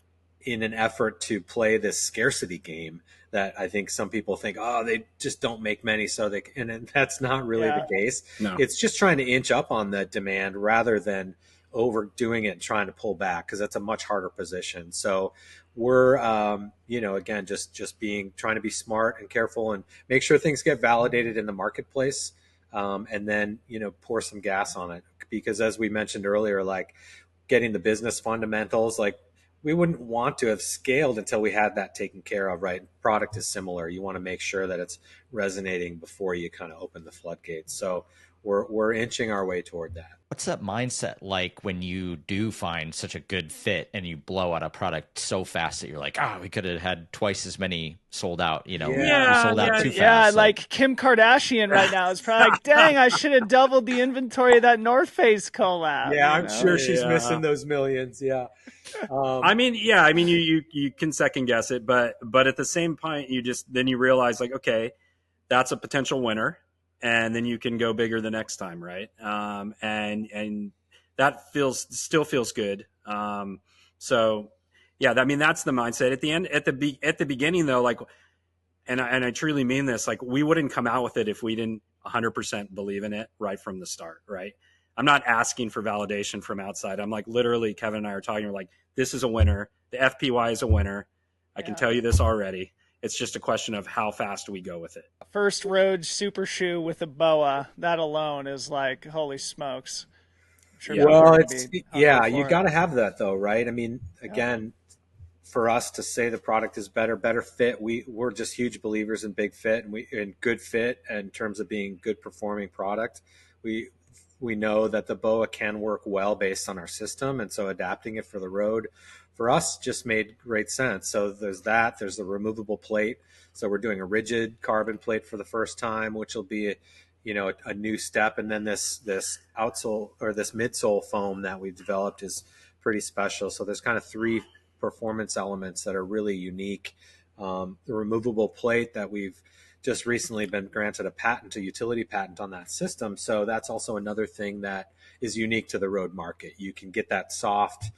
in an effort to play this scarcity game that I think some people think, oh, they just don't make many, so they can, and that's not really the case. No. It's just trying to inch up on the demand rather than overdoing it and trying to pull back, because that's a much harder position. So we're, again, just trying to be smart and careful and make sure things get validated in the marketplace, and then, pour some gas on it. Because as we mentioned earlier, like getting the business fundamentals, like we wouldn't want to have scaled until we had that taken care of, right? Product is similar. You want to make sure that it's resonating before you kind of open the floodgates. So we're inching our way toward that. What's that mindset like when you do find such a good fit and you blow out a product so fast that you're like, we could have had twice as many sold out, we sold out too fast. Yeah, like Kim Kardashian right now is probably like, dang, I should have doubled the inventory of that North Face collab. Yeah, I'm sure she's missing those millions. Yeah. You can second guess it, but at the same point, then you realize like, okay, that's a potential winner. And then you can go bigger the next time, right? And that still feels good. So yeah, that's the mindset. At the end, at the beginning though, like, and I truly mean this, like we wouldn't come out with it if we didn't 100% believe in it right from the start, right? I'm not asking for validation from outside. I'm like, literally, Kevin and I are talking, we're like, this is a winner. The FPY is a winner. I can tell you this already. It's just a question of how fast we go with it. First road super shoe with a BOA, that alone is like, holy smokes. Sure. Well, you got to have that though, right? I mean, again, for us to say the product is better fit. We're just huge believers in big fit and in good fit in terms of being good performing product. We know that the BOA can work well based on our system, and so adapting it for the road for us just made great sense. So there's the removable plate. So we're doing a rigid carbon plate for the first time, which will be a new step. And then this outsole or this midsole foam that we've developed is pretty special. So there's kind of three performance elements that are really unique. The removable plate that we've just recently been granted a utility patent on that system. So that's also another thing that is unique to the road market. You can get that soft,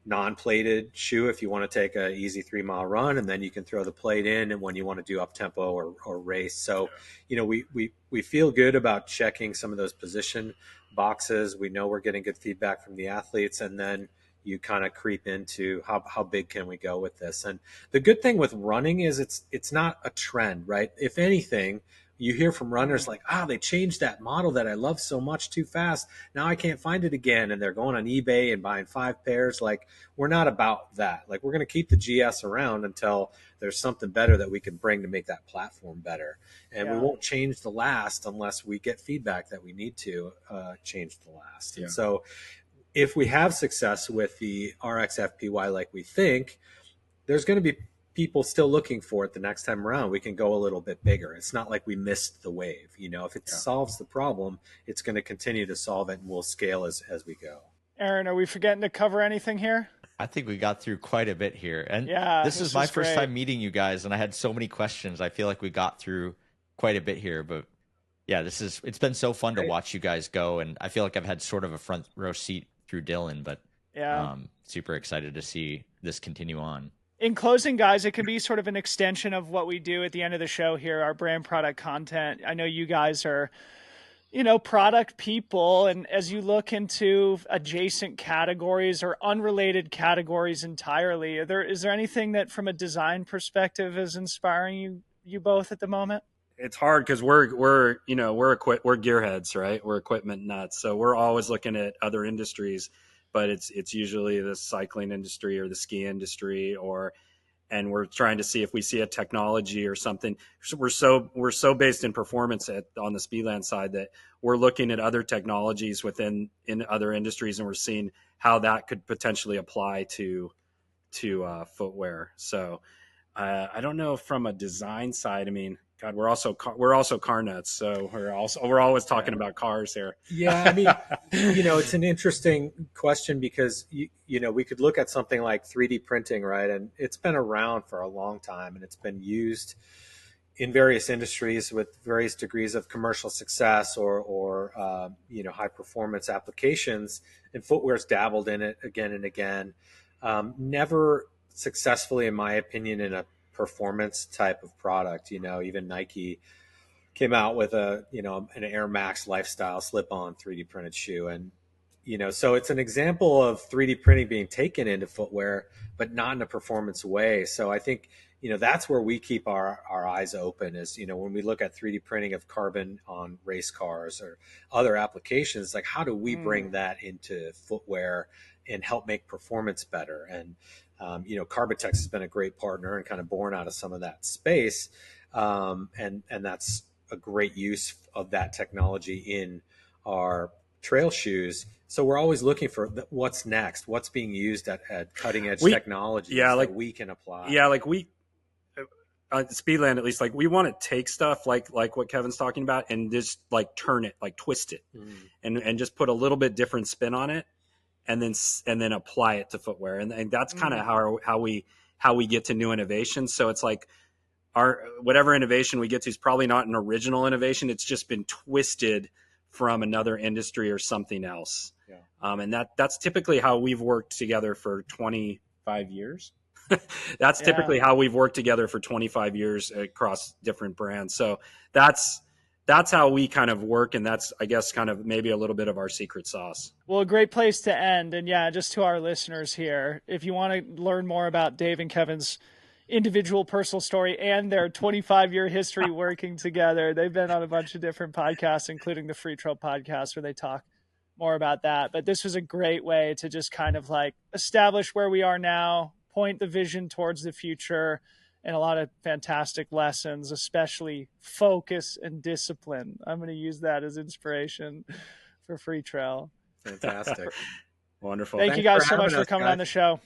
non-plated shoe if you want to take an easy 3-mile run, and then you can throw the plate in and when you want to do up tempo or race. So, we feel good about checking some of those position boxes. We know we're getting good feedback from the athletes, and then you kind of creep into how big can we go with this. And the good thing with running is it's not a trend, right? If anything, you hear from runners like, they changed that model that I love so much too fast. Now I can't find it again. And they're going on eBay and buying 5 pairs. Like, we're not about that. Like, we're going to keep the GS around until there's something better that we can bring to make that platform better. And we won't change the last unless we get feedback that we need to change the last. Yeah. And so if we have success with the RXFPY like we think, there's going to be people still looking for it the next time around. We can go a little bit bigger. It's not like we missed the wave. If it solves the problem, it's going to continue to solve it, and we'll scale as we go. Aaron, are we forgetting to cover anything here? I think we got through quite a bit here. And this is my first time meeting you guys, and I had so many questions. I feel like we got through quite a bit here, but yeah, it's been so fun to watch you guys go. And I feel like I've had sort of a front row seat through Dylan, but super excited to see this continue on. In closing, guys, it can be sort of an extension of what we do at the end of the show here, our brand product content. I know you guys are, product people. And as you look into adjacent categories or unrelated categories entirely, is there anything that from a design perspective is inspiring you both at the moment? It's hard because we're gearheads, right? We're equipment nuts. So we're always looking at other industries, but it's usually the cycling industry or the ski industry, and we're trying to see if we see a technology or something. We're so based in performance on the Speedland side that we're looking at other technologies in other industries, and we're seeing how that could potentially apply to footwear. So I don't know from a design side. I mean, God, we're also car nuts, so we're always talking about cars here. Yeah, I mean, it's an interesting question because we could look at something like 3D printing, right? And it's been around for a long time, and it's been used in various industries with various degrees of commercial success or high performance applications. And footwear's dabbled in it again and again. Never successfully, in my opinion, in a performance type of product. Even Nike came out with an Air Max lifestyle slip-on 3D printed shoe. And, so it's an example of 3D printing being taken into footwear, but not in a performance way. So I think, that's where we keep our eyes open is, when we look at 3D printing of carbon on race cars or other applications, like how do we bring that into footwear and help make performance better? And, Carbitex has been a great partner and kind of born out of some of that space. And that's a great use of that technology in our trail shoes. So we're always looking for what's next, what's being used at cutting edge technology that we can apply. Yeah. Like at Speedland, at least, like we want to take stuff like what Kevin's talking about and just like turn it, like twist it and just put a little bit different spin on it. And then apply it to footwear, and that's kind of how we get to new innovations. So it's like whatever innovation we get to is probably not an original innovation. It's just been twisted from another industry or something else. Yeah. And that's typically how we've worked together for 25 years. That's typically how we've worked together for 25 years across different brands. So that's how we kind of work. And that's, I guess, kind of maybe a little bit of our secret sauce. Well, a great place to end. And just to our listeners here, if you want to learn more about Dave and Kevin's individual personal story and their 25-year history working together, they've been on a bunch of different podcasts, including the Free Trail podcast, where they talk more about that. But this was a great way to just kind of like establish where we are now, point the vision towards the future, and a lot of fantastic lessons, especially focus and discipline. I'm going to use that as inspiration for Free Trail. Fantastic. Wonderful. Thank you guys so much for coming on the show.